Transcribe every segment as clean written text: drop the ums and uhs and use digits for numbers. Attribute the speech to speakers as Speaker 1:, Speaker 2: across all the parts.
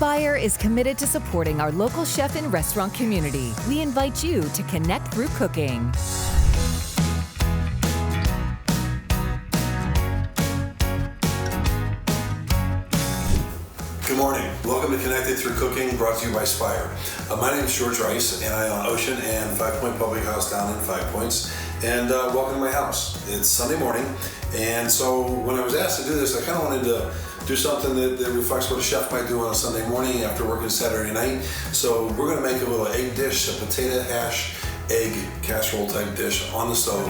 Speaker 1: Spire is committed to supporting our local chef and restaurant community. We invite you to connect through cooking.
Speaker 2: Good morning. Welcome to Connected Through Cooking, brought to you by Spire. My name is George Reis, and I own Ocean and 5 Point Public House down in 5 Points. And welcome to my house. It's Sunday morning, and so when I was asked to do this, I kind of wanted to do something that reflects what a chef might do on a Sunday morning after working Saturday night. So we're going to make a little egg dish, a potato hash egg casserole type dish on the stove.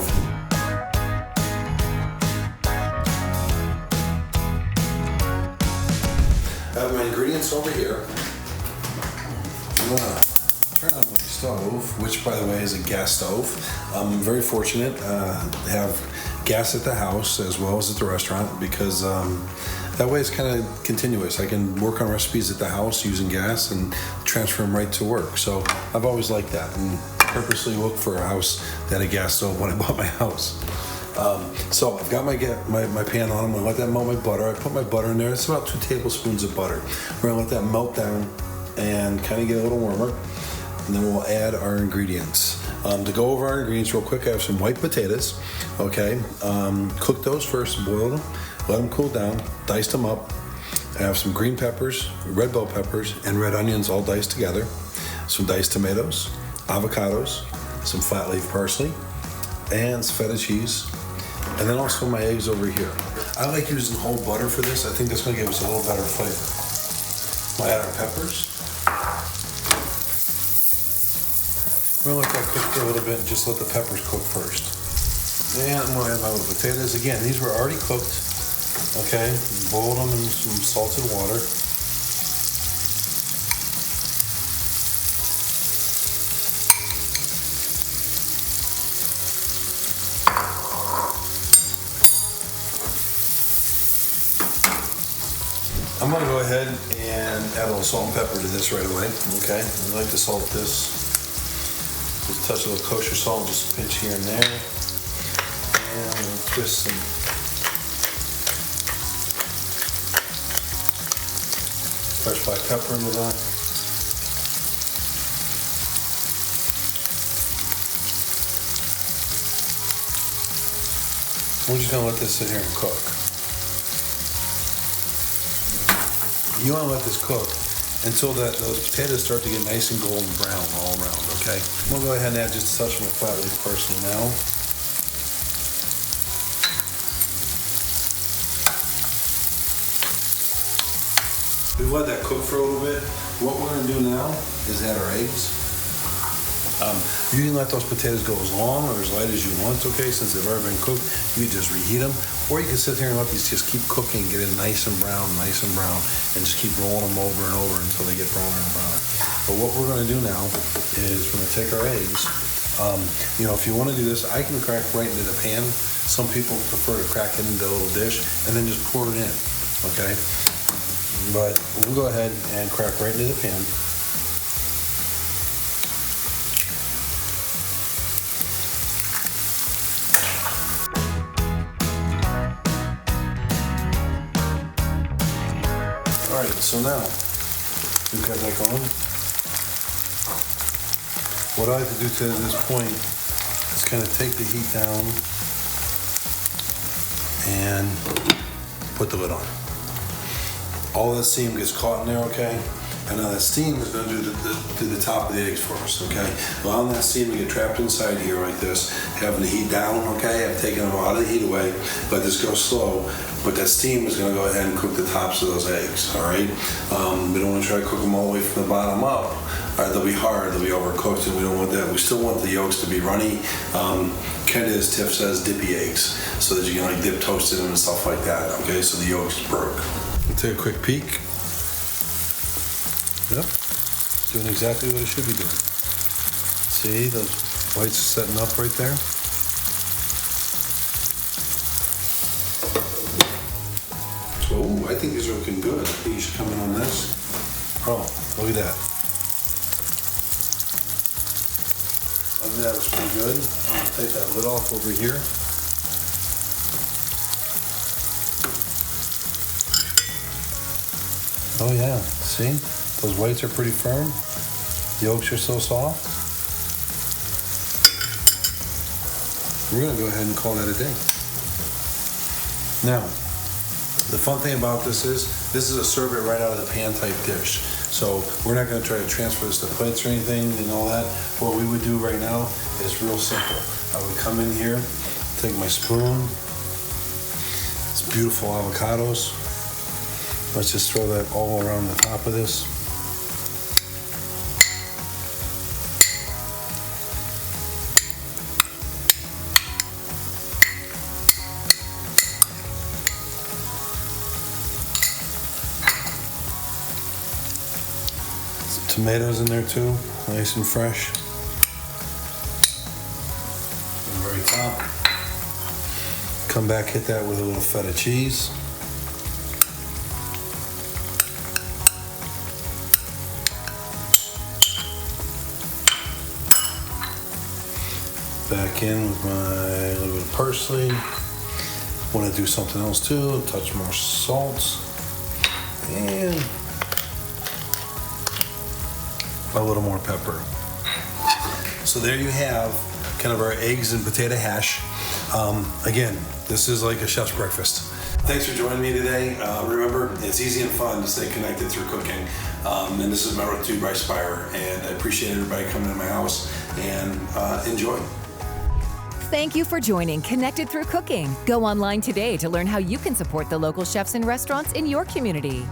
Speaker 2: I have my ingredients over here. I'm gonna turn on my stove, which by the way is a gas stove. I'm very fortunate to have gas at the house as well as at the restaurant because that way it's kind of continuous. I can work on recipes at the house using gas and transfer them right to work. So I've always liked that and purposely looked for a house that had a gas stove when I bought my house. So I've got my pan on. I'm gonna let that melt my butter. I put my butter in there. It's about 2 tablespoons of butter. We're gonna let that melt down and kind of get a little warmer. And then we'll add our ingredients. To go over our ingredients real quick, I have some white potatoes. Okay, cook those first, boil them, let them cool down, dice them up. I have some green peppers, red bell peppers, and red onions all diced together. Some diced tomatoes, avocados, some flat leaf parsley, and some feta cheese. And then also my eggs over here. I like using whole butter for this. I think that's gonna give us a little better flavor. We'll add our peppers. We're gonna let that cook for a little bit and just let the peppers cook first. And I'm gonna add my little potatoes. Again, these were already cooked, okay? Boiled them in some salted water. I'm gonna go ahead and add a little salt and pepper to this right away, okay? I like to salt this. Just touch a little kosher salt, just a pinch here and there. And I'm gonna twist some fresh black pepper into that. We're just gonna let this sit here and cook. You want to let this cook until those potatoes start to get nice and golden brown all around, okay? I'm going to go ahead and add just a touch of my flat leaf parsley now. We've let that cook for a little bit. What we're going to do now is add our eggs. You can let those potatoes go as long or as light as you want, okay? Since they've already been cooked, you can just reheat them. Or you can sit here and let these just keep cooking, get it nice and brown, and just keep rolling them over and over until they get browner and browner. But what we're gonna do now is we're gonna take our eggs. If you wanna do this, I can crack right into the pan. Some people prefer to crack it into a little dish and then just pour it in, okay? But we'll go ahead and crack right into the pan. Alright, so now we've got that going. What I have to do to this point is kind of take the heat down and put the lid on. All that steam gets caught in there, okay? And now that steam is going to do the top of the eggs for us, okay? Allowing that steam to get trapped inside here like this, having the heat down, okay? I've taken a lot of the heat away, let this go slow, but that steam is going to go ahead and cook the tops of those eggs, all right? We don't want to try to cook them all the way from the bottom up. All right, they'll be hard, they'll be overcooked, and we don't want that. We still want the yolks to be runny, kind of as Tiff says, dippy eggs, so that you can like dip toast in them and stuff like that, okay? So the yolks broke. We'll take a quick peek. Yep, doing exactly what it should be doing. See, those whites are setting up right there. Oh, I think these are looking good. I think you should come in on this. Oh, look at that. I think that looks pretty good. I'm gonna take that lid off over here. Oh yeah, see? Those whites are pretty firm. Yolks are so soft. We're gonna go ahead and call that a day. Now, the fun thing about this is a serve it right out of the pan type dish. So we're not gonna try to transfer this to plates or anything and all that. What we would do right now is real simple. I would come in here, take my spoon. It's beautiful avocados. Let's just throw that all around the top of this. Some tomatoes in there too, nice and fresh. On the very top. Come back, hit that with a little feta cheese. Back in with my little bit of parsley. Want to do something else too, a touch more salt. And a little more pepper. So there you have kind of our eggs and potato hash. Again, this is like a chef's breakfast. Thanks for joining me today. Remember, it's easy and fun to stay connected through cooking. And this is my road to Reis, and I appreciate everybody coming to my house and enjoy.
Speaker 1: Thank you for joining Connected Through Cooking. Go online today to learn how you can support the local chefs and restaurants in your community.